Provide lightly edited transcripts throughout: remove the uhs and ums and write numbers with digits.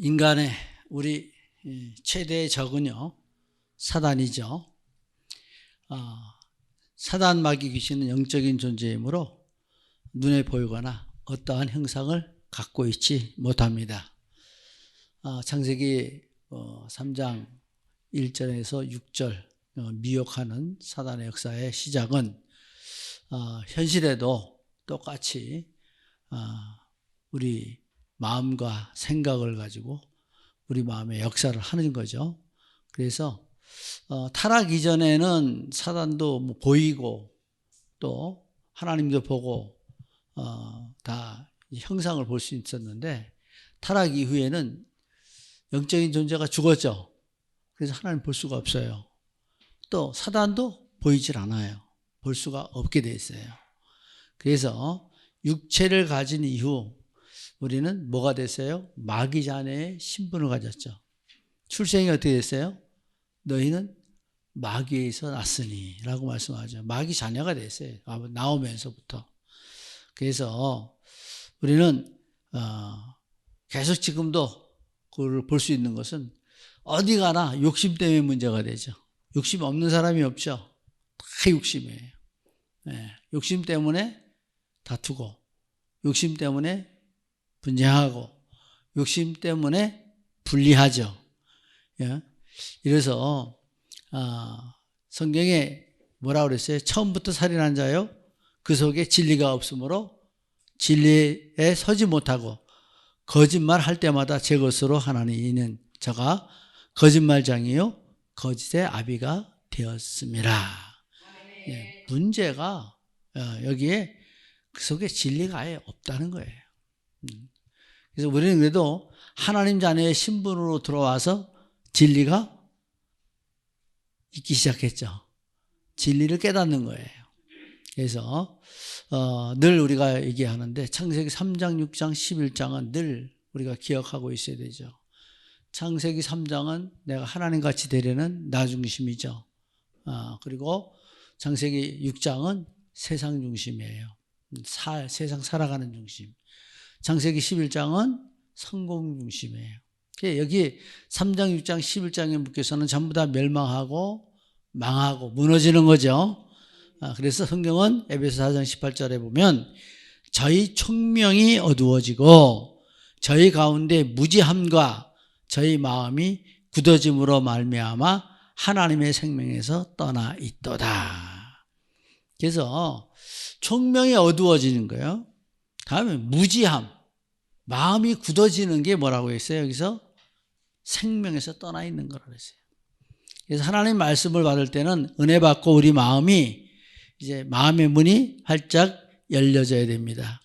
인간의 우리 최대의 적은요, 사단이죠. 사단 마귀 귀신은 영적인 존재이므로 눈에 보이거나 어떠한 형상을 갖고 있지 못합니다. 창세기 3장 1절에서 6절 미혹하는 사단의 역사의 시작은 현실에도 똑같이 우리 마음과 생각을 가지고 우리 마음의 역사를 하는 거죠. 그래서 타락 이전에는 사단도 뭐 보이고 또 하나님도 보고 다 형상을 볼 수 있었는데, 타락 이후에는 영적인 존재가 죽었죠. 그래서 하나님 볼 수가 없어요. 또 사단도 보이질 않아요. 볼 수가 없게 돼 있어요. 그래서 육체를 가진 이후 우리는 뭐가 됐어요? 마귀 자녀의 신분을 가졌죠. 출생이 어떻게 됐어요? 너희는 마귀에서 났으니 라고 말씀하죠. 마귀 자녀가 됐어요. 나오면서부터. 그래서 우리는 계속 지금도 그걸 볼 수 있는 것은 어디 가나 욕심 때문에 문제가 되죠. 욕심 없는 사람이 없죠. 다 욕심이에요. 욕심 때문에 다투고, 욕심 때문에 분쟁하고, 욕심 때문에 분리하죠. 이래서 성경에 뭐라고 그랬어요? 처음부터 살인한 자요, 그 속에 진리가 없으므로 진리에 서지 못하고 거짓말할 때마다 제 것으로 하나님은 저가 거짓말장이요 거짓의 아비가 되었습니다. 문제가 여기에 그 속에 진리가 아예 없다는 거예요. 그래서 우리는 그래도 하나님 자녀의 신분으로 들어와서 진리가 있기 시작했죠. 진리를 깨닫는 거예요. 그래서 늘 우리가 얘기하는데 창세기 3장, 6장, 11장은 늘 우리가 기억하고 있어야 되죠. 창세기 3장은 내가 하나님같이 되려는 나 중심이죠. 그리고 창세기 6장은 세상 중심이에요. 세상 살아가는 중심. 창세기 11장은 성공 중심이에요. 여기 3장, 6장, 11장에 묶여서는 전부 다 멸망하고 망하고 무너지는 거죠. 그래서 성경은 에베소 4장 18절에 보면 저희 총명이 어두워지고 저희 가운데 무지함과 저희 마음이 굳어짐으로 말미암아 하나님의 생명에서 떠나 있도다. 그래서 총명이 어두워지는 거예요. 다음에 무지함, 마음이 굳어지는 게 뭐라고 했어요? 여기서 생명에서 떠나 있는 거라고 했어요. 그래서 하나님 말씀을 받을 때는 은혜 받고 우리 마음이 이제 마음의 문이 활짝 열려져야 됩니다.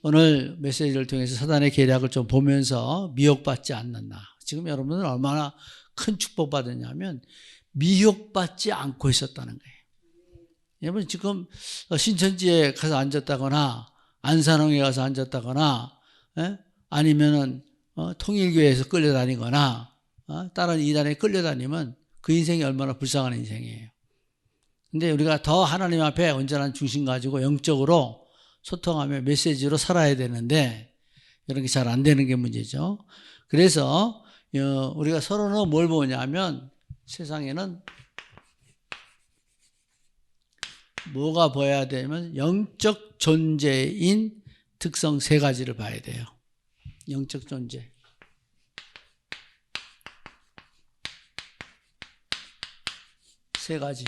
오늘 메시지를 통해서 사단의 계략을 좀 보면서 미혹받지 않는다. 지금 여러분은 얼마나 큰 축복받았냐면 미혹받지 않고 있었다는 거예요. 여러분 지금 신천지에 가서 앉았다거나 안산홍에 가서 앉았다거나 아니면은 통일교회에서 끌려다니거나 다른 이단에 끌려다니면 그 인생이 얼마나 불쌍한 인생이에요. 근데 우리가 더 하나님 앞에 온전한 중심 가지고 영적으로 소통하며 메시지로 살아야 되는데 이런 게 잘 안 되는 게 문제죠. 그래서 우리가 서로는 뭘 보냐면 세상에는 뭐가 보여야 되면 영적 존재인 특성 세 가지를 봐야 돼요. 영적 존재. 세 가지.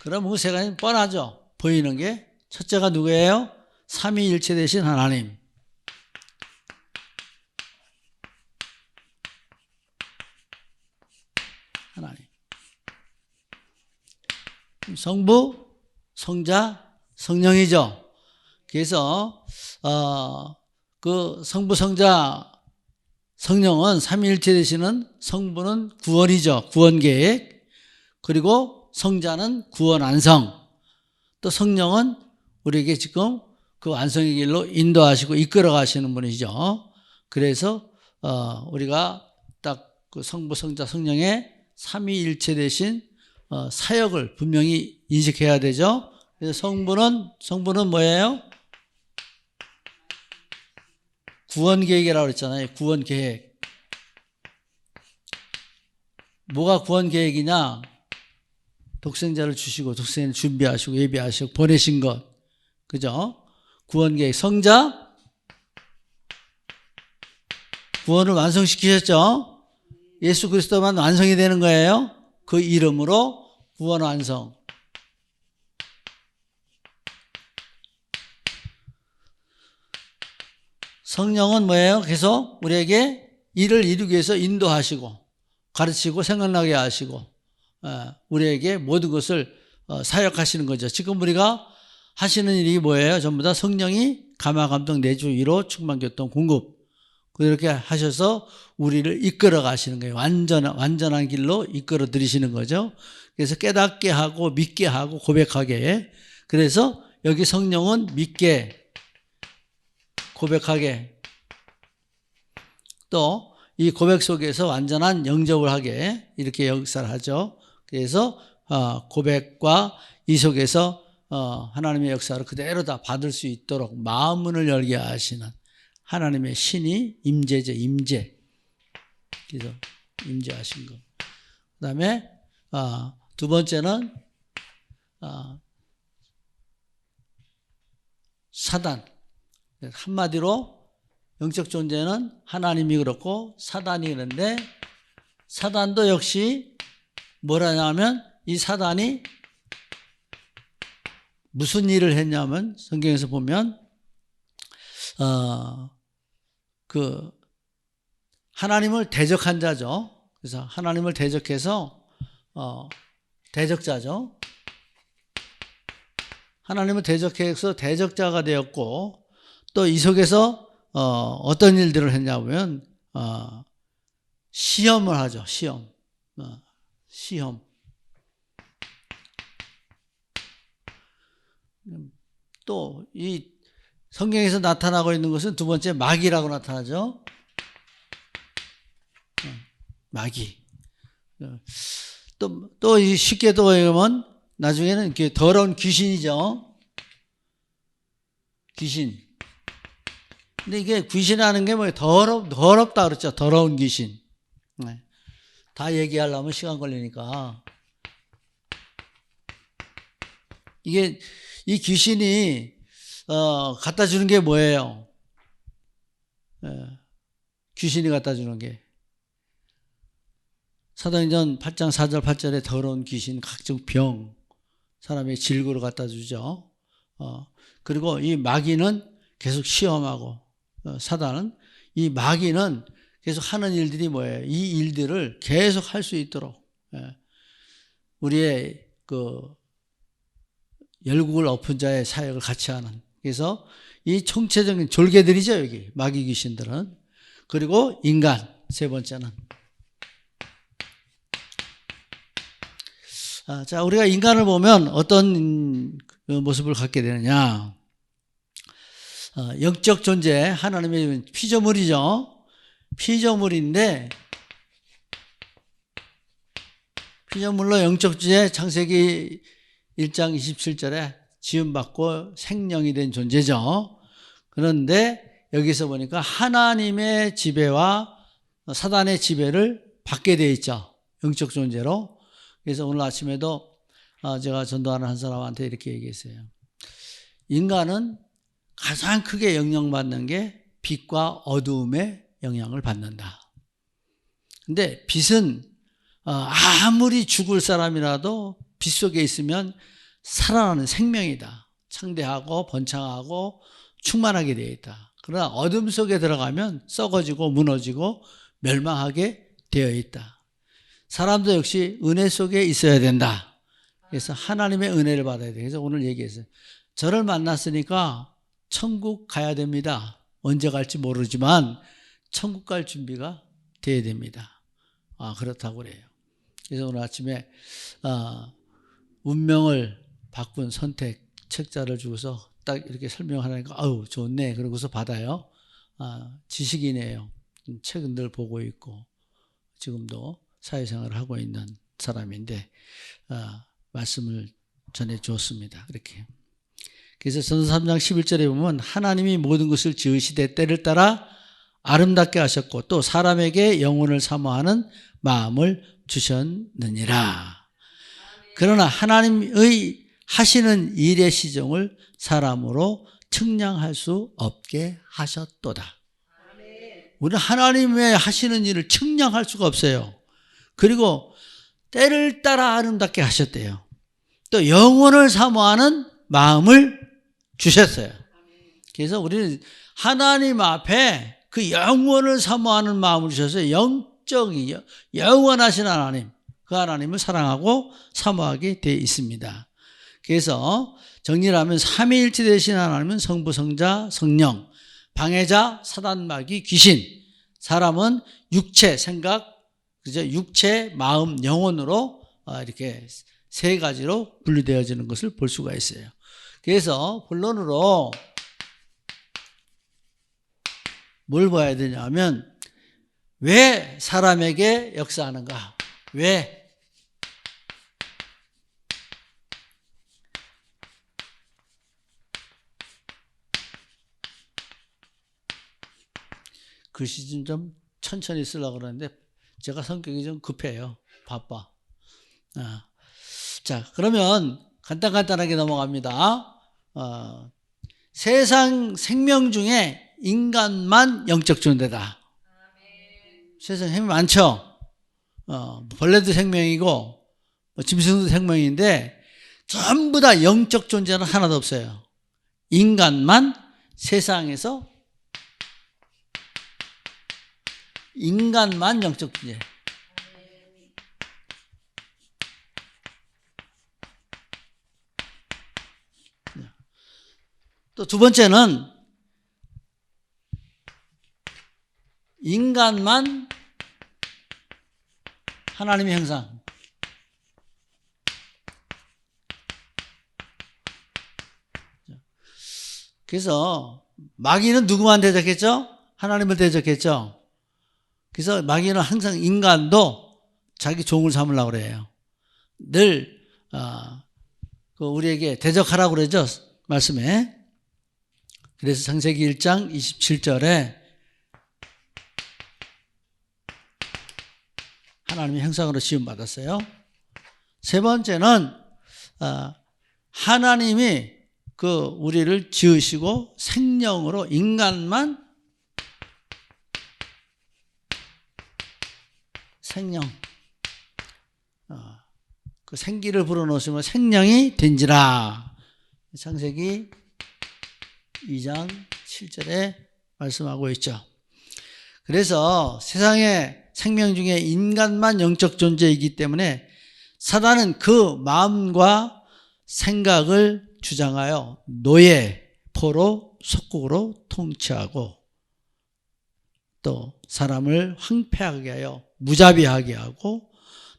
그럼 그 세 가지는 뻔하죠. 보이는 게. 첫째가 누구예요? 삼위일체 되신 하나님. 하나님. 성부, 성자, 성령이죠. 그래서 그 성부, 성자, 성령은 삼위일체 되시는 성부는 구원이죠. 구원 계획. 그리고 성자는 구원 완성. 또 성령은 우리에게 지금 그 완성의 길로 인도하시고 이끌어 가시는 분이죠. 그래서 우리가 딱 그 성부, 성자, 성령의 삼위일체 되신 사역을 분명히 인식해야 되죠. 그래서 성부는 뭐예요? 구원 계획이라고 그랬잖아요. 구원 계획. 뭐가 구원 계획이냐? 독생자를 주시고 독생자를 준비하시고 예비하시고 보내신 것. 그죠? 구원 계획. 성자 구원을 완성시키셨죠? 예수 그리스도만 완성이 되는 거예요. 그 이름으로 구원 완성. 성령은 뭐예요? 계속 우리에게 일을 이루기 위해서 인도하시고 가르치고 생각나게 하시고 우리에게 모든 것을 사역하시는 거죠. 지금 우리가 하시는 일이 뭐예요? 전부 다 성령이 감화 감동 내주 위로 충만 교통 공급 그렇게 하셔서 우리를 이끌어 가시는 거예요. 완전한 길로 이끌어 들이시는 거죠. 그래서 깨닫게 하고 믿게 하고 고백하게. 그래서 여기 성령은 믿게 고백하게 또 이 고백 속에서 완전한 영접을 하게 이렇게 역사를 하죠. 그래서 고백과 이 속에서 하나님의 역사를 그대로 다 받을 수 있도록 마음 문을 열게 하시는 하나님의 신이 임재죠. 임재. 그래서 임재하신 것. 그 다음에 두 번째는 사단. 한마디로 영적 존재는 하나님이 그렇고 사단이 그런데 사단도 역시 뭐라냐면 이 사단이 무슨 일을 했냐면 성경에서 보면 그 하나님을 대적한 자죠. 그래서 하나님을 대적해서 대적자죠. 하나님을 대적해서 대적자가 되었고 또 이 속에서 어떤 일들을 했냐면 시험을 하죠. 시험. 시험. 또 이 성경에서 나타나고 있는 것은 두 번째 마귀라고 나타나죠. 마귀. 또 쉽게도 보면 나중에는 이렇게 더러운 귀신이죠. 귀신. 근데 이게 귀신이라는 게 뭐예요? 더럽다 그랬죠. 더러운 귀신. 네. 다 얘기하려면 시간 걸리니까. 이게 이 귀신이 갖다 주는 게 뭐예요? 귀신이 갖다 주는 게 사도행전 8장 4절 8절에 더러운 귀신 각종 병 사람의 질고를 갖다 주죠. 그리고 이 마귀는 계속 시험하고 사단은 이 마귀는 계속 하는 일들이 뭐예요? 이 일들을 계속 할 수 있도록 우리의 그 열국을 엎은 자의 사역을 같이 하는. 그래서 이 총체적인 졸개들이죠, 여기 마귀 귀신들은. 그리고 인간 세 번째는. 자, 우리가 인간을 보면 어떤 모습을 갖게 되느냐? 영적 존재, 하나님의 피조물이죠. 피조물인데, 피조물로 영적 존재 창세기 1장 27절에 지음받고 생명이 된 존재죠. 그런데 여기서 보니까 하나님의 지배와 사단의 지배를 받게 되어 있죠. 영적 존재로. 그래서 오늘 아침에도 제가 전도하는 한 사람한테 이렇게 얘기했어요. 인간은 가장 크게 영향받는 게 빛과 어두움의 영향을 받는다. 근데 빛은 아무리 죽을 사람이라도 빛 속에 있으면 살아나는 생명이다. 창대하고 번창하고 충만하게 되어 있다. 그러나 어둠 속에 들어가면 썩어지고 무너지고 멸망하게 되어 있다. 사람도 역시 은혜 속에 있어야 된다. 그래서 하나님의 은혜를 받아야 돼. 그래서 오늘 얘기했어요. 저를 만났으니까 천국 가야 됩니다. 언제 갈지 모르지만 천국 갈 준비가 돼야 됩니다. 그렇다고 그래요. 그래서 오늘 아침에 운명을 바꾼 선택 책자를 주고서 딱 이렇게 설명하니까 아우 좋네. 그러고서 받아요. 지식인이에요. 책은 늘 보고 있고 지금도 사회생활을 하고 있는 사람인데 말씀을 전해 주었습니다. 그렇게. 그래서 전서 3장 11절에 보면 하나님이 모든 것을 지으시되 때를 따라 아름답게 하셨고 또 사람에게 영혼을 사모하는 마음을 주셨느니라. 그러나 하나님의 하시는 일의 시종을 사람으로 측량할 수 없게 하셨도다. 우리는 하나님의 하시는 일을 측량할 수가 없어요. 그리고 때를 따라 아름답게 하셨대요. 또 영혼을 사모하는 마음을 주셨어요. 그래서 우리는 하나님 앞에 그 영혼을 사모하는 마음을 주셔서 영적이 영원하신 하나님, 그 하나님을 사랑하고 사모하게 되어 있습니다. 그래서 정리를 하면 삼위일체 되신 하나님은 성부, 성자, 성령, 방해자, 사단, 마귀, 귀신. 사람은 육체, 생각, 그죠? 육체, 마음, 영혼으로 이렇게 세 가지로 분류되어지는 것을 볼 수가 있어요. 그래서 본론으로 뭘 봐야 되냐면 왜 사람에게 역사하는가? 왜? 글씨 좀 천천히 쓰려고 그러는데 제가 성격이 좀 급해요. 바빠. 자, 그러면 간단하게 넘어갑니다. 세상 생명 중에 인간만 영적 존재다. 세상 생명 많죠? 벌레도 생명이고 짐승도 생명인데 전부 다 영적 존재는 하나도 없어요. 인간만 세상에서 인간만 영적 존재. 또 두 번째는 인간만 하나님의 형상. 그래서 마귀는 누구만 대적했죠? 하나님을 대적했죠. 그래서 마귀는 항상 인간도 자기 종을 삼으려고 그래요. 늘 우리에게 대적하라고 그러죠. 말씀에. 그래서 창세기 1장 27절에 하나님의 형상으로 지음받았어요. 세 번째는 하나님이 우리를 지으시고 생명으로 인간만 생명 그 생기를 불어넣으시면 생명이 된지라. 창세기 2장 7절에 말씀하고 있죠. 그래서 세상에 생명 중에 인간만 영적 존재이기 때문에 사단은 그 마음과 생각을 주장하여 노예, 포로, 속국으로 통치하고 또 사람을 황폐하게 하여 무자비하게 하고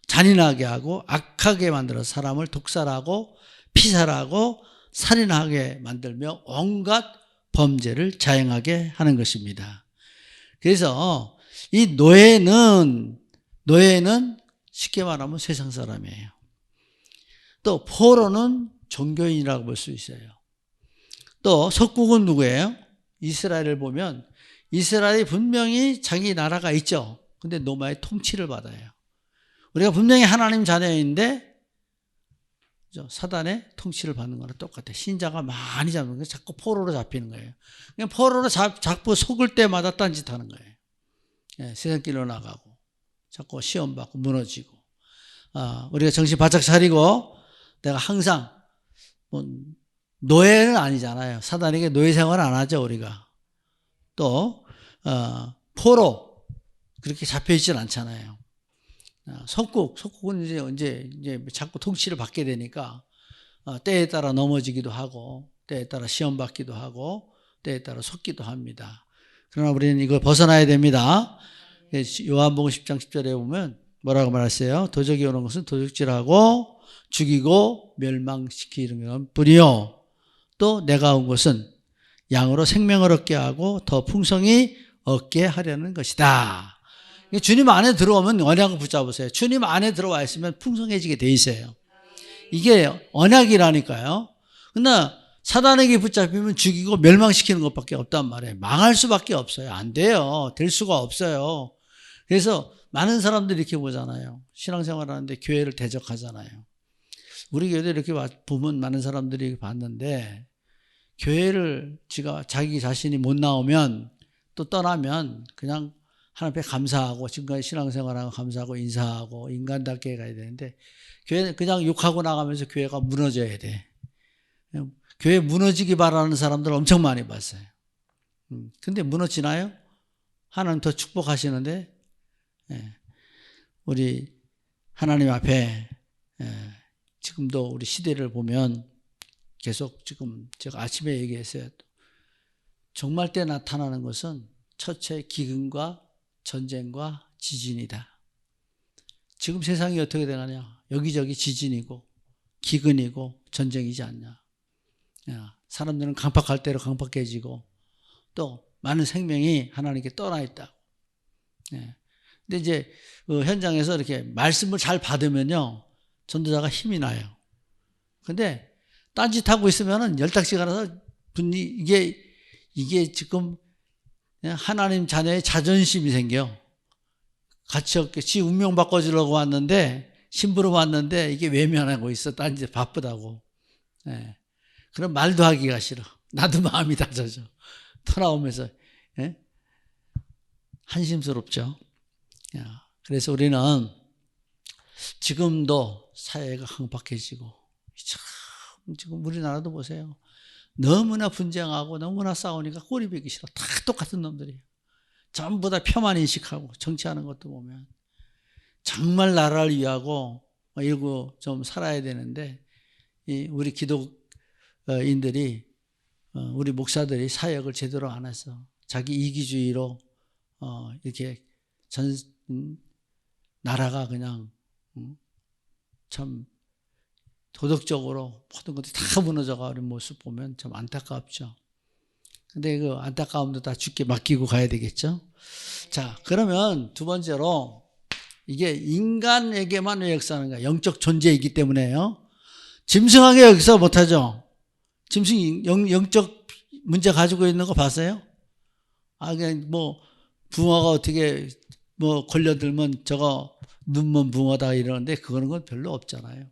잔인하게 하고 악하게 만들어 사람을 독살하고 피살하고 살인하게 만들며 온갖 범죄를 자행하게 하는 것입니다. 그래서 이 노예는 쉽게 말하면 세상 사람이에요. 또 포로는 종교인이라고 볼 수 있어요. 또 석국은 누구예요? 이스라엘을 보면 이스라엘이 분명히 자기 나라가 있죠. 근데 로마의 통치를 받아요. 우리가 분명히 하나님 자녀인데 사단의 통치를 받는 거랑 똑같아요. 신자가 많이 잡는 거예요. 자꾸 포로로 잡히는 거예요. 그냥 포로로 자꾸 속을 때마다 딴짓하는 거예요. 예, 세상길로 나가고 자꾸 시험 받고 무너지고. 우리가 정신 바짝 차리고 내가 항상 노예는 아니잖아요. 사단에게 노예 생활 안 하죠, 우리가. 또 포로 그렇게 잡혀 있질 않잖아요. 속국은 이제 자꾸 통치를 받게 되니까 때에 따라 넘어지기도 하고 때에 따라 시험 받기도 하고 때에 따라 속기도 합니다. 그러나 우리는 이걸 벗어나야 됩니다. 요한복음 10장 10절에 보면 뭐라고 말했어요? 도적이 오는 것은 도적질하고 죽이고 멸망시키는 뿐이요 또 내가 온 것은 양으로 생명을 얻게 하고 더 풍성히 얻게 하려는 것이다. 주님 안에 들어오면 언약을 붙잡으세요. 주님 안에 들어와 있으면 풍성해지게 돼 있어요. 이게 언약이라니까요. 그러나 사단에게 붙잡히면 죽이고 멸망시키는 것밖에 없단 말이에요. 망할 수밖에 없어요. 안 돼요. 될 수가 없어요. 그래서 많은 사람들이 이렇게 보잖아요. 신앙생활 하는데 교회를 대적하잖아요. 우리 교회도 이렇게 보면 많은 사람들이 봤는데, 교회를 자기 자신이 못 나오면 또 떠나면 그냥 하나님 앞에 감사하고 지금까지 신앙생활하고 감사하고 인사하고 인간답게 가야 되는데, 교회는 그냥 욕하고 나가면서 교회가 무너져야 돼. 교회 무너지기 바라는 사람들 엄청 많이 봤어요. 근데 무너지나요? 하나님 더 축복하시는데, 우리 하나님 앞에 지금도 우리 시대를 보면 계속 지금 제가 아침에 얘기했어요. 종말 때 나타나는 것은 첫째 기근과 전쟁과 지진이다. 지금 세상이 어떻게 되느냐? 여기저기 지진이고 기근이고 전쟁이지 않냐? 사람들은 강팍할 대로 강팍해지고 또 많은 생명이 하나님께 떠나 있다고. 근데 이제 현장에서 이렇게 말씀을 잘 받으면요, 전도자가 힘이 나요. 근데 딴짓하고 있으면은 열딱지가 나서 이게 지금 하나님 자녀의 자존심이 생겨. 가치없게 운명 바꿔주려고 왔는데, 심부름 왔는데 이게 외면하고 있어. 딴짓 바쁘다고. 그럼 말도 하기가 싫어. 나도 마음이 다져져. 터나오면서. 한심스럽죠. 그래서 우리는 지금도 사회가 강박해지고, 지금 우리나라도 보세요. 너무나 분쟁하고 너무나 싸우니까 꼬리 베기 싫어. 다 똑같은 놈들이에요. 전부 다 표만 인식하고 정치하는 것도 보면 정말 나라를 위하고 일구 좀 살아야 되는데, 우리 기독인들이, 우리 목사들이 사역을 제대로 안 해서 자기 이기주의로 이렇게 나라가 그냥 참 도덕적으로 모든 것들이 다 무너져가는 모습 보면 참 안타깝죠. 근데 그 안타까움도 다 주께 맡기고 가야 되겠죠. 자, 그러면 두 번째로, 이게 인간에게만 왜 역사하는가? 영적 존재이기 때문에요. 짐승에게 역사 못하죠. 짐승이 영적 문제 가지고 있는 거 봤어요? 그냥 붕어가 어떻게 걸려들면 저거 눈먼 붕어다 이러는데, 그거는 건 별로 없잖아요.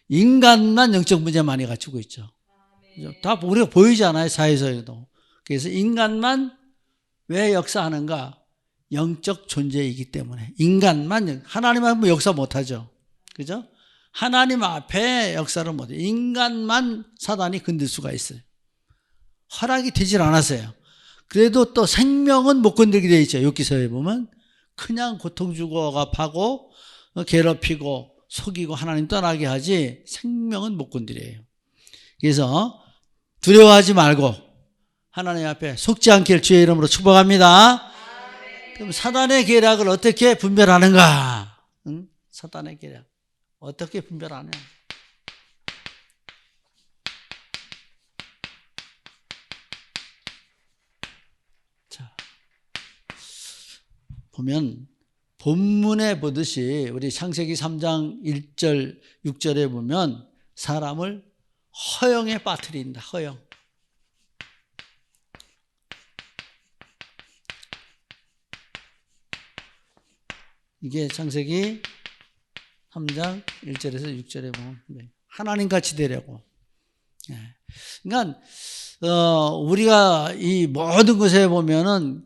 인간만 영적 문제 많이 갖추고 있죠. 다 우리가 보이잖아요, 사회에서도. 그래서 인간만 왜 역사하는가? 영적 존재이기 때문에. 인간만, 하나님 앞에 역사 못하죠. 그죠? 하나님 앞에 역사를 못해요. 인간만 사단이 건들 수가 있어요. 허락이 되질 않았어요. 그래도 또 생명은 못 건들게 되어 있죠. 욥기서에 보면 그냥 고통 주고 억압하고 괴롭히고 속이고 하나님 떠나게 하지 생명은 못 건드려요. 그래서 두려워하지 말고 하나님 앞에 속지 않길 주의 이름으로 축복합니다. 그럼 사단의 계략을 어떻게 분별하는가? 사단의 계략 어떻게 분별하냐? 자, 보면 본문에 보듯이 우리 창세기 3장 1절 6절에 보면 사람을 허영에 빠뜨린다. 허영. 이게 창세기 3장 1절에서 6절에 보면 하나님같이 되려고. 그러니까 우리가 이 모든 것에 보면은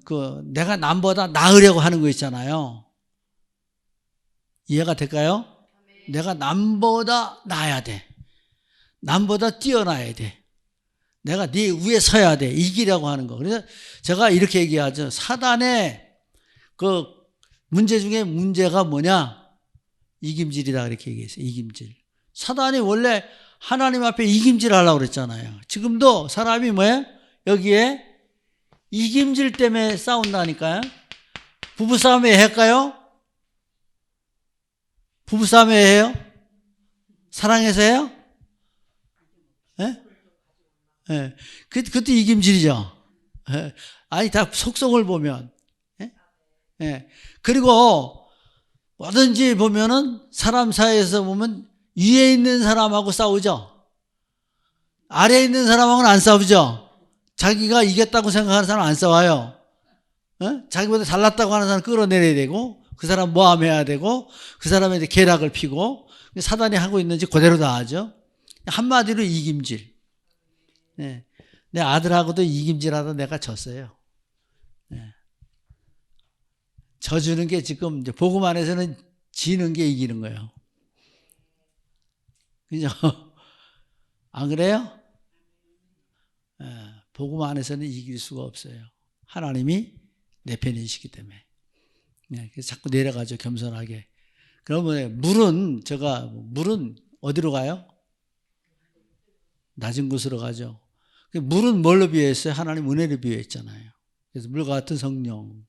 내가 남보다 나으려고 하는 거 있잖아요. 이해가 될까요? 내가 남보다 나아야 돼. 남보다 뛰어나야 돼. 내가 네 위에 서야 돼. 이기려고 하는 거. 그래서 제가 이렇게 얘기하죠. 사단의 그 문제 중에 문제가 뭐냐? 이김질이다. 그렇게 얘기했어요. 이김질. 사단이 원래 하나님 앞에 이김질 하려고 그랬잖아요. 지금도 사람이 뭐예요? 여기에 이김질 때문에 싸운다니까요. 부부싸움 왜 할까요? 부부싸움 왜 해요? 사랑해서 해요? 예? 예. 그것도 이김질이죠. 예. 아니, 다 속성을 보면. 예? 예. 그리고 뭐든지 보면은 사람 사이에서 보면 위에 있는 사람하고 싸우죠. 아래에 있는 사람하고는 안 싸우죠. 자기가 이겼다고 생각하는 사람은 안 싸워요. 자기보다 잘났다고 하는 사람 끌어내려야 되고, 그 사람 모함해야 되고, 그 사람한테 계략을 피고, 사단이 하고 있는지 그대로 다 하죠. 한마디로 이김질. 네. 내 아들하고도 이김질하다 내가 졌어요. 네. 져주는 게 지금 이제 복음 안에서는 지는 게 이기는 거예요. 그죠? 안 그래요? 네. 복음 안에서는 이길 수가 없어요. 하나님이 내 편이시기 때문에. 네. 그래서 자꾸 내려가죠, 겸손하게. 그러면 물은 어디로 가요? 낮은 곳으로 가죠. 물은 뭘로 비유했어요? 하나님 은혜를 비유했잖아요. 그래서 물과 같은 성령.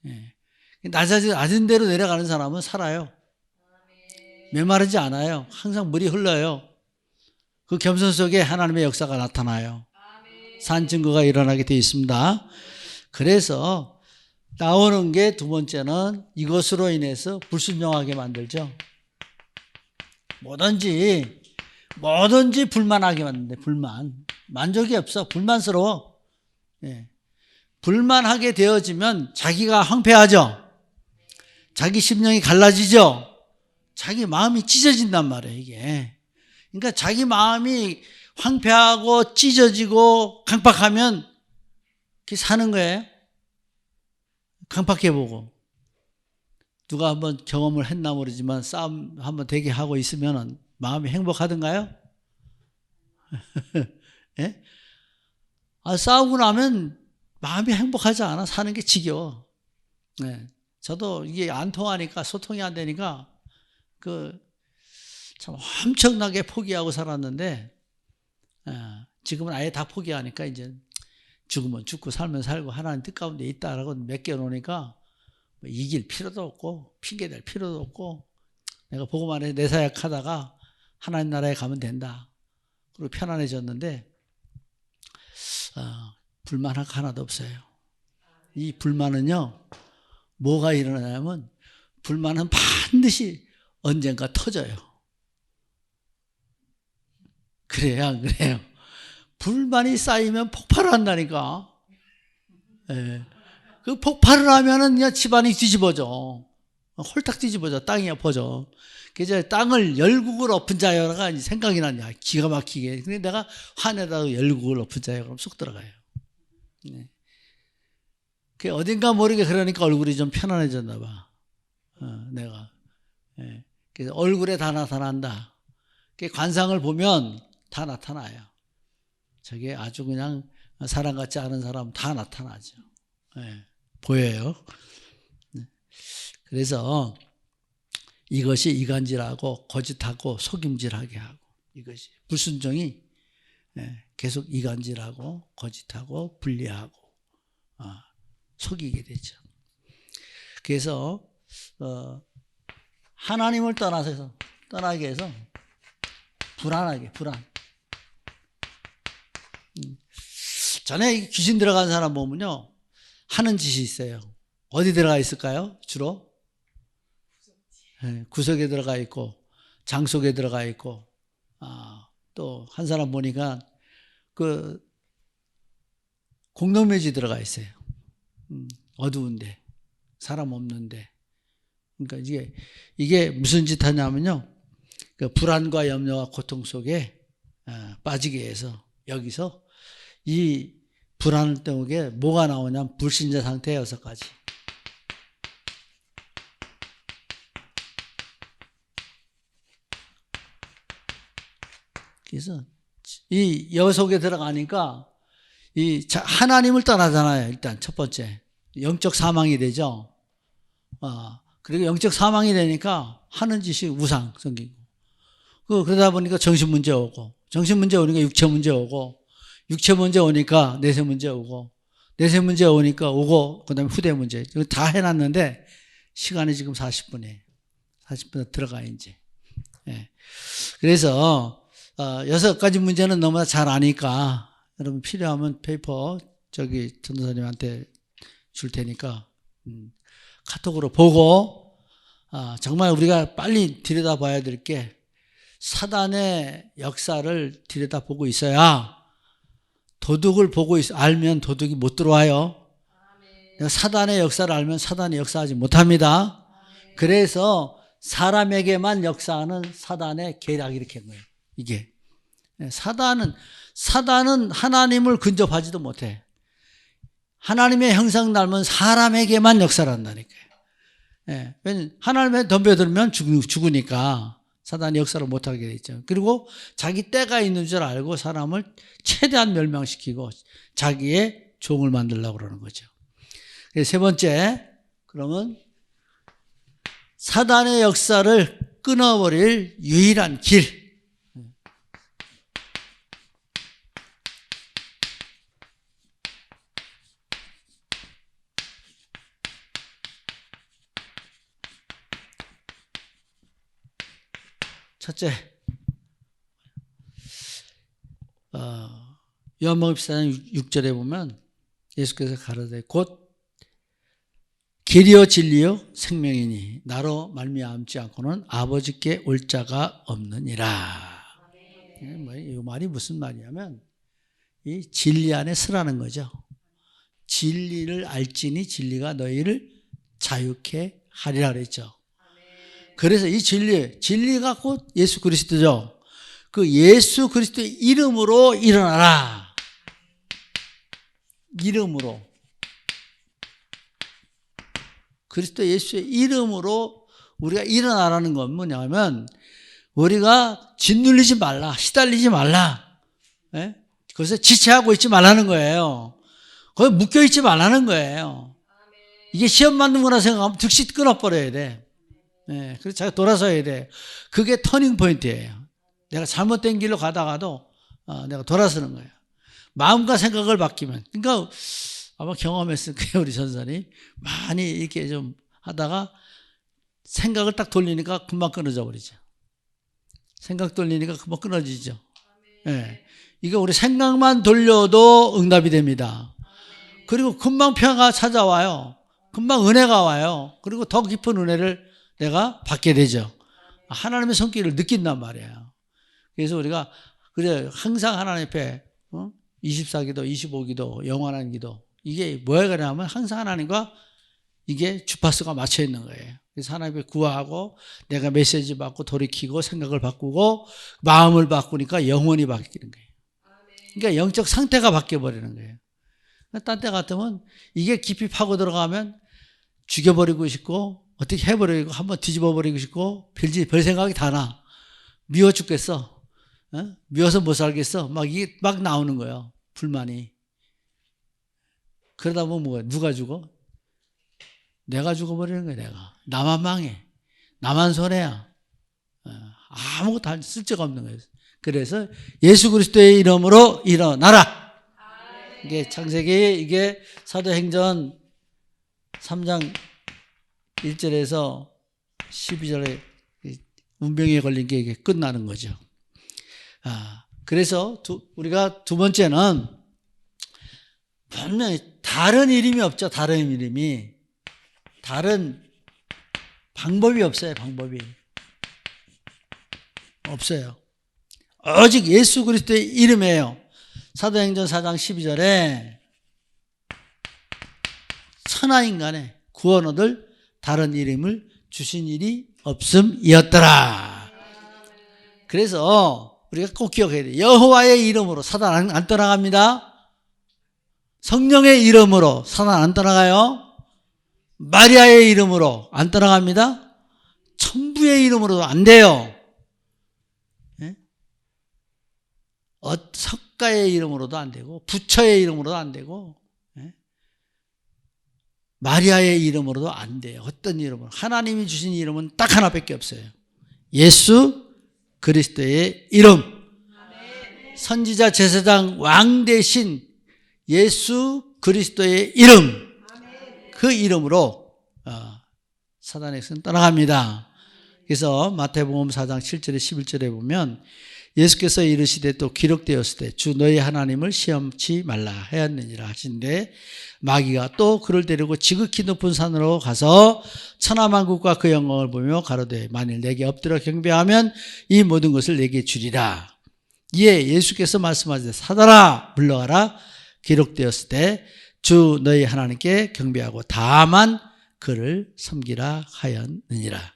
예. 낮은 데로 내려가는 사람은 살아요. 메마르지 않아요. 항상 물이 흘러요. 그 겸손 속에 하나님의 역사가 나타나요. 산 증거가 일어나게 되어 있습니다. 그래서 나오는 게 두 번째는 이것으로 인해서 불순종하게 만들죠. 뭐든지 불만하게 만든대. 불만. 만족이 없어. 불만스러워. 예. 불만하게 되어지면 자기가 황폐하죠. 자기 심령이 갈라지죠. 자기 마음이 찢어진단 말이에요, 이게. 그러니까 자기 마음이 황폐하고 찢어지고 강팍하면 그게 사는 거예요. 강팍해보고. 누가 한번 경험을 했나 모르지만 싸움 한번 되게 하고 있으면 마음이 행복하던가요? 예? 싸우고 나면 마음이 행복하지 않아. 사는 게 지겨워. 예. 저도 이게 안 통하니까, 소통이 안 되니까 참 엄청나게 포기하고 살았는데, 지금은 아예 다 포기하니까 이제 죽으면 죽고 살면 살고 하나님 뜻 가운데 있다라고 맡겨놓으니까 이길 필요도 없고 핑계댈 필요도 없고, 내가 복음 안에 내 사역하다가 하나님 나라에 가면 된다. 그리고 편안해졌는데, 불만할 거 하나도 없어요. 이 불만은요, 뭐가 일어나냐면, 불만은 반드시 언젠가 터져요. 그래요, 안 그래요? 불만이 쌓이면 폭발을 한다니까. 예. 그 폭발을 하면은 그냥 집안이 뒤집어져. 홀딱 뒤집어져. 땅이 엎어져. 그래서 땅을 열국을 엎은 자여가 생각이 나냐. 기가 막히게. 근데 내가 화내다가 열국을 엎은 자여 그럼 쏙 들어가요. 네. 그 어딘가 모르게 그러니까 얼굴이 좀 편안해졌나 봐. 내가. 네. 그래서 얼굴에 다 나타난다. 그 관상을 보면 다 나타나요. 저게 아주 그냥 사람 같지 않은 사람 다 나타나죠. 네. 보여요. 네. 그래서 이것이 이간질하고 거짓하고 속임질하게 하고, 이것이 불순종이 계속 이간질하고 거짓하고 불리하고 속이게 되죠. 그래서 하나님을 떠나게 해서 불안. 전에 귀신 들어간 사람 보면요, 하는 짓이 있어요. 어디 들어가 있을까요? 주로 구석에 들어가 있고, 장 속에 들어가 있고, 또 한 사람 보니까 그 공동묘지 들어가 있어요. 어두운데, 사람 없는데. 그러니까 이게 무슨 짓 하냐면요, 그 불안과 염려와 고통 속에 빠지게 해서, 여기서 이 불안 때문에 뭐가 나오냐면 불신자 상태 6가지. 그래서 이 여 속에 들어가니까 하나님을 떠나잖아요. 일단 첫 번째 영적 사망이 되죠. 그리고 영적 사망이 되니까 하는 짓이 우상 생기고, 그러다 보니까 정신 문제 오고, 정신 문제 오니까 육체 문제 오고, 육체 문제 오니까 내세 문제 오고, 내세 문제 오니까 그다음에 후대 문제. 이거 다 해놨는데 시간이 지금 40분이에요. 40분 들어가 이제. 예. 그래서 6가지 문제는 너무나 잘 아니까 여러분 필요하면 페이퍼 전도사님한테 줄 테니까 카톡으로 보고, 정말 우리가 빨리 들여다봐야 될 게, 사단의 역사를 들여다보고 있어야 도둑을 보고 알면 도둑이 못 들어와요. 내가 사단의 역사를 알면 사단이 역사하지 못합니다. 그래서 사람에게만 역사하는 사단의 계략 이렇게 한 거예요. 이게 사단은 하나님을 근접하지도 못해. 하나님의 형상 닮은 사람에게만 역사를 한다니까요. 왜냐하면 하나님의 덤벼들면 죽으니까 사단이 역사를 못하게 돼 있죠. 그리고 자기 때가 있는 줄 알고 사람을 최대한 멸망시키고 자기의 종을 만들려고 그러는 거죠. 세 번째, 그러면 사단의 역사를 끊어버릴 유일한 길. 첫째, 요한복음 14장 6절에 보면 예수께서 가로되 곧 길이요 진리요 생명이니 나로 말미암지 않고는 아버지께 올 자가 없느니라. 이 말이 무슨 말이냐면 이 진리 안에 서라는 거죠. 진리를 알지니 진리가 너희를 자유케 하리라 그랬죠. 그래서 이 진리가 곧 예수 그리스도죠. 그 예수 그리스도의 이름으로 일어나라. 이름으로. 그리스도 예수의 이름으로 우리가 일어나라는 건 뭐냐면 우리가 짓눌리지 말라. 시달리지 말라. 그것에 지체하고 있지 말라는 거예요. 거기 묶여있지 말라는 거예요. 이게 시험 받는 거라 생각하면 즉시 끊어버려야 돼. 그래서 자기가 돌아서야 돼. 그게 터닝 포인트예요. 내가 잘못된 길로 가다가도 내가 돌아서는 거예요. 마음과 생각을 바뀌면. 그러니까 아마 경험했을 거예요. 우리 전사님. 많이 이렇게 좀 하다가 생각을 딱 돌리니까 금방 끊어져 버리죠. 생각 돌리니까 금방 끊어지죠. 이거 우리 생각만 돌려도 응답이 됩니다. 그리고 금방 평화가 찾아와요. 금방 은혜가 와요. 그리고 더 깊은 은혜를 내가 받게 되죠. 하나님의 손길을 느낀단 말이에요. 그래서 우리가 그래 항상 하나님 앞에 24기도, 25기도, 영원한 기도 이게 뭐야 그러냐면 항상 하나님과 이게 주파수가 맞춰 있는 거예요. 그래서 하나님 앞에 구하고 내가 메시지 받고 돌이키고 생각을 바꾸고 마음을 바꾸니까 영혼이 바뀌는 거예요. 그러니까 영적 상태가 바뀌어 버리는 거예요. 딴 때 같으면 이게 깊이 파고 들어가면 죽여버리고 싶고 어떻게 해버리고 한번 뒤집어버리고 싶고 별 생각이 다 나. 미워 죽겠어. 미워서 못 살겠어. 이게 막 나오는 거예요. 불만이. 그러다 보면 뭐야? 누가 죽어? 내가 죽어버리는 거야, 내가. 나만 망해. 나만 손해야. 아무것도 쓸데가 없는 거예요. 그래서 예수 그리스도의 이름으로 일어나라. 이게 창세기, 이게 사도행전 3장 1절에서 12절에 운명에 걸린 게 이게 끝나는 거죠. 그래서 우리가 두 번째는 분명히 다른 이름이 없죠. 다른 이름이. 다른 방법이 없어요. 방법이. 없어요. 오직 예수 그리스도의 이름이에요. 사도행전 4장 12절에 천하인간의 구원 얻을 다른 이름을 주신 일이 없음이었더라. 그래서 우리가 꼭 기억해야 돼요. 여호와의 이름으로 사단 안 떠나갑니다. 성령의 이름으로 사단 안 떠나가요. 마리아의 이름으로 안 떠나갑니다. 천부의 이름으로도 안 돼요. 석가의 이름으로도 안 되고 부처의 이름으로도 안 되고 마리아의 이름으로도 안 돼요. 어떤 이름으로. 하나님이 주신 이름은 딱 하나밖에 없어요. 예수 그리스도의 이름. 선지자 제사장 왕 대신 예수 그리스도의 이름. 그 이름으로 사단의 것은 떠나갑니다. 그래서 마태복음 4장 7절에 11절에 보면 예수께서 이르시되 또 기록되었을 때 주 너희 하나님을 시험치 말라 하였느니라 하신데 마귀가 또 그를 데리고 지극히 높은 산으로 가서 천하만국과 그 영광을 보며 가로되 만일 내게 엎드려 경배하면 이 모든 것을 내게 주리라. 이에 예수께서 말씀하시되 사단아 물러가라. 기록되었을 때 주 너희 하나님께 경배하고 다만 그를 섬기라 하였느니라.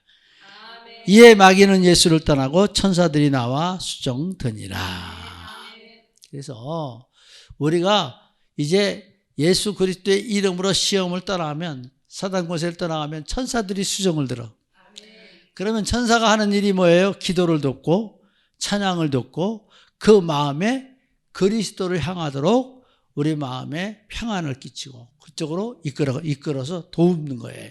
이에 마귀는 예수를 떠나고 천사들이 나와 수종드니라. 그래서 우리가 이제 예수 그리스도의 이름으로 시험을 떠나면 사단 권세를 떠나가면 천사들이 수종을 들어. 그러면 천사가 하는 일이 뭐예요? 기도를 돕고 찬양을 돕고 그 마음에 그리스도를 향하도록 우리 마음에 평안을 끼치고 그쪽으로 이끌어서 돕는 거예요.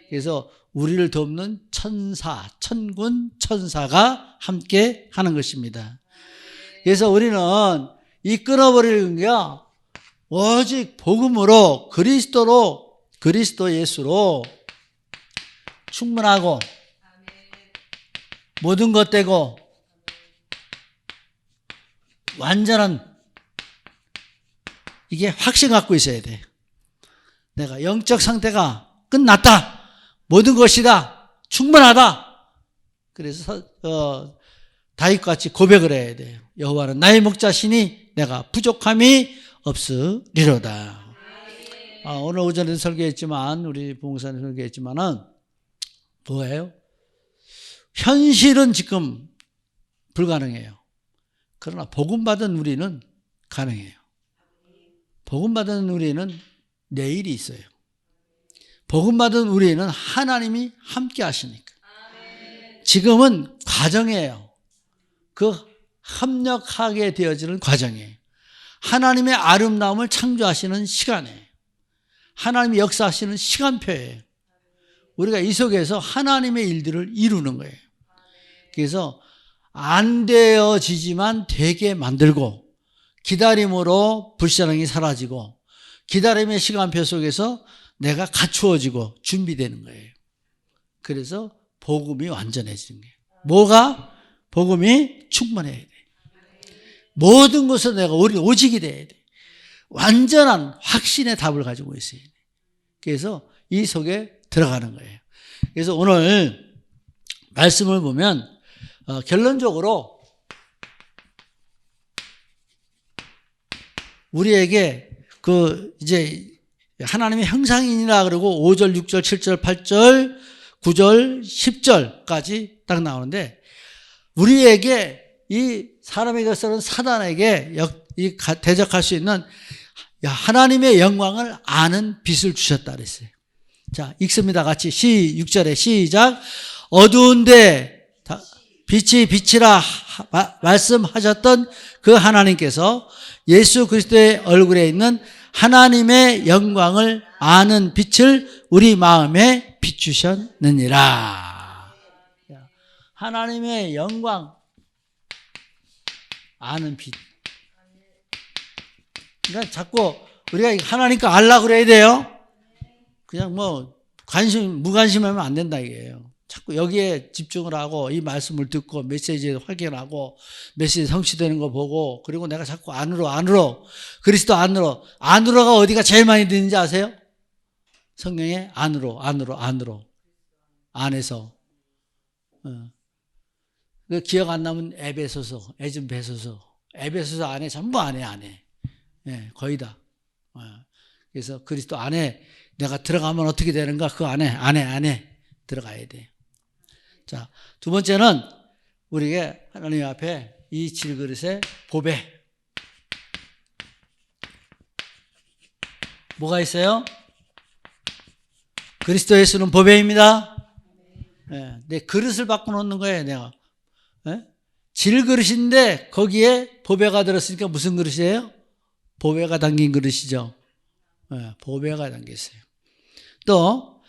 그래서 우리를 돕는 천사, 천군, 천사가 함께 하는 것입니다. 그래서 우리는 이 끊어버리는 게 오직 복음으로 그리스도 예수로 충분하고 모든 것 되고 완전한 이게 확신 갖고 있어야 돼요. 내가 영적 상태가 끝났다. 모든 것이다. 충분하다. 그래서 다윗같이 고백을 해야 돼요. 여호와는 나의 목자시니 내가 부족함이 없으리로다. 오늘 오전에 설교했지만 우리 부목사님 설교했지만은 뭐예요? 현실은 지금 불가능해요. 그러나 복음 받은 우리는 가능해요. 복음 받은 우리는 내일이 있어요. 복음 받은 우리는 하나님이 함께 하시니까. 지금은 과정이에요. 그 합력하게 되어지는 과정이에요. 하나님의 아름다움을 창조하시는 시간이에요. 하나님이 역사하시는 시간표예요. 우리가 이 속에서 하나님의 일들을 이루는 거예요. 그래서 안 되어지지만 되게 만들고 기다림으로 불신앙이 사라지고 기다림의 시간표 속에서 내가 갖추어지고 준비되는 거예요. 그래서 복음이 완전해지는 거예요. 뭐가? 복음이 충만해야 돼. 모든 것을 내가 오직이 돼야 돼. 완전한 확신의 답을 가지고 있어야 돼. 그래서 이 속에 들어가는 거예요. 그래서 오늘 말씀을 보면 결론적으로 우리에게 이제 하나님의 형상이니라 그러고 5절, 6절, 7절, 8절, 9절, 10절까지 딱 나오는데 우리에게 이 사람에게 쓰는 사단에게 대적할 수 있는 하나님의 영광을 아는 빛을 주셨다 그랬어요. 자, 읽습니다. 같이 6절에 시작. 어두운데 빛이 빛이라 말씀하셨던 그 하나님께서 예수 그리스도의 얼굴에 있는 하나님의 영광을 아는 빛을 우리 마음에 비추셨느니라. 하나님의 영광 아는 빛. 그러니까 자꾸 우리가 하나님 거 알라 그래야 돼요. 그냥 무관심하면 안 된다 이게요. 자꾸 여기에 집중을 하고 이 말씀을 듣고 메시지 확인하고 메시지 성취되는 거 보고 그리고 내가 자꾸 안으로 그리스도 안으로가 어디가 제일 많이 드는지 아세요? 성경에 안으로 안에서 그 기억 안 나면 에베소서 에베소서 안에 전부 안에 예, 거의 다. 그래서 그리스도 안에 내가 들어가면 어떻게 되는가 그 안에 들어가야 돼요. 자, 두 번째는 우리에게 하나님 앞에 이 질그릇의 보배. 뭐가 있어요? 그리스도 예수는 보배입니다. 네, 내 그릇을 바꿔놓는 거예요, 내가. 네? 질그릇인데 거기에 보배가 들었으니까 무슨 그릇이에요? 보배가 담긴 그릇이죠. 네, 보배가 담겼어요. 또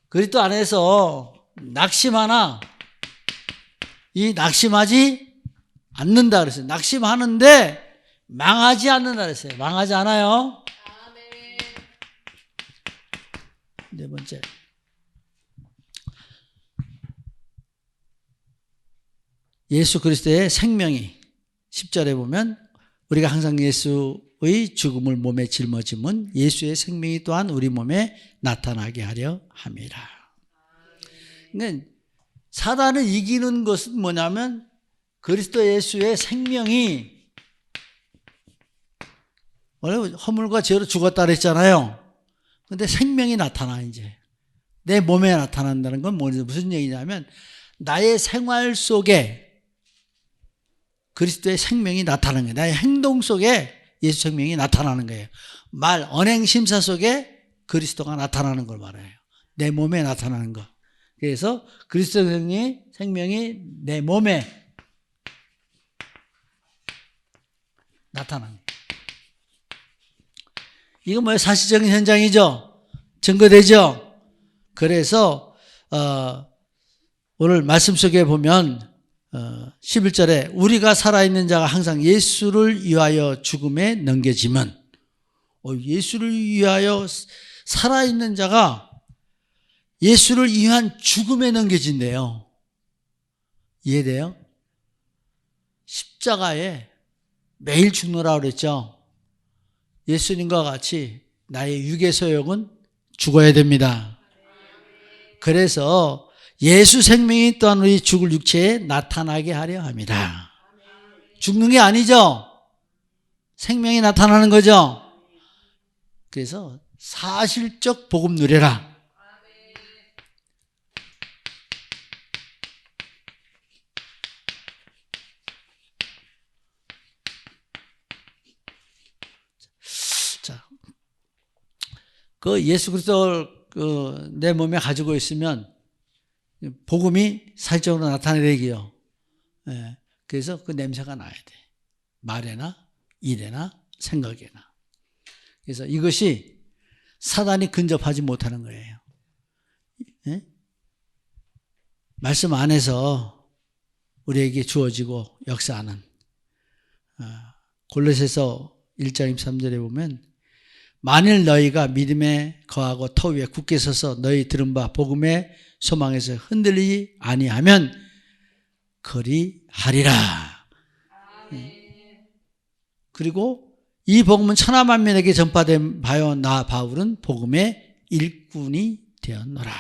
그리스도 안에서 낙심하나 이 낙심하지 않는다 그랬어요. 낙심하는데 망하지 않는다 그랬어요. 망하지 않아요. 네 번째. 예수 그리스도의 생명이 10절에 보면 우리가 항상 예수의 죽음을 몸에 짊어짐은 예수의 생명이 또한 우리 몸에 나타나게 하려 함이라. 그러니까 사단을 이기는 것은 뭐냐면 그리스도 예수의 생명이, 원래 허물과 죄로 죽었다 그랬잖아요. 근데 생명이 나타나. 이제 내 몸에 나타난다는 건 무슨 얘기냐면 나의 생활 속에 그리스도의 생명이 나타나는 거예요. 나의 행동 속에 예수 생명이 나타나는 거예요. 말, 언행, 심사 속에 그리스도가 나타나는 걸 말해요. 내 몸에 나타나는 거. 그래서 그리스도 생명이 내 몸에 나타나는 거예요. 이거 뭐예요? 사실적인 현장이죠. 증거되죠. 그래서 오늘 말씀 속에 보면 11절에 우리가 살아있는 자가 항상 예수를 위하여 죽음에 넘겨지면, 예수를 위하여 살아있는 자가 예수를 위한 죽음에 넘겨진대요. 이해돼요? 십자가에 매일 죽노라고 그랬죠. 예수님과 같이 나의 육의 소욕은 죽어야 됩니다. 그래서 예수 생명이 또한 우리 죽을 육체에 나타나게 하려 합니다. 죽는 게 아니죠. 생명이 나타나는 거죠. 그래서 사실적 복음 누려라. 자, 그 예수 그리스도 내 몸에 가지고 있으면 복음이 사실적으로 나타내기요. 그래서 그 냄새가 나야 돼. 말에나 일에나 생각에나. 그래서 이것이 사단이 근접하지 못하는 거예요. 말씀 안에서 우리에게 주어지고 역사하는, 골로새서 1장 23절에 보면 만일 너희가 믿음에 거하고 터 위에 굳게 서서 너희 들은 바 복음의 소망에서 흔들리지 아니하면 그리하리라. 그리고 이 복음은 천하 만민에게 전파된 바요 나 바울은 복음의 일꾼이 되었노라.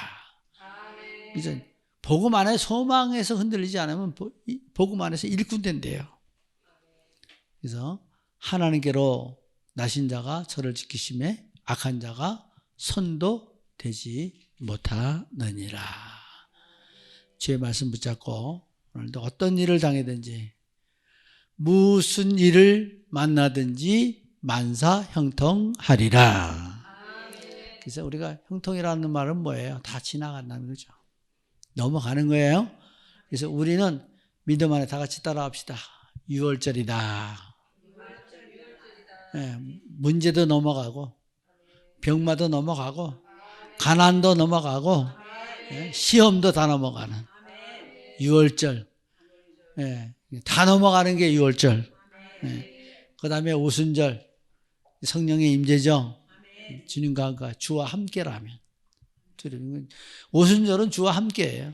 그래서 복음 안에 소망에서 흔들리지 않으면 복음 안에서 일꾼 된대요. 그래서 하나님께로 나신 자가 저를 지키심에 악한 자가 손도 대지 못하느니라. 주의 말씀 붙잡고 오늘도 어떤 일을 당하든지 무슨 일을 만나든지 만사 형통하리라. 그래서 우리가 형통이라는 말은 뭐예요? 다 지나간다는 거죠. 넘어가는 거예요. 그래서 우리는 믿음 안에 다 같이 따라합시다. 6월절이다. 문제도 넘어가고 병마도 넘어가고 가난도 넘어가고 시험도 다 넘어가는 6월절. 다 넘어가는 게 6월절. 그 다음에 오순절, 성령의 임재죠. 주님과 주와 함께라면. 오순절은 주와 함께예요.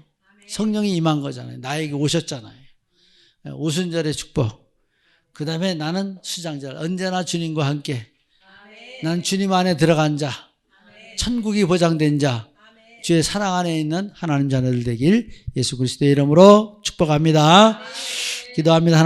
성령이 임한 거잖아요. 나에게 오셨잖아요. 오순절의 축복. 그 다음에 나는 수장절, 언제나 주님과 함께. 난 주님 안에 들어간 자, 천국이 보장된 자, 주의 사랑 안에 있는 하나님 자녀들 되길 예수 그리스도의 이름으로 축복합니다. 기도합니다. 하나님.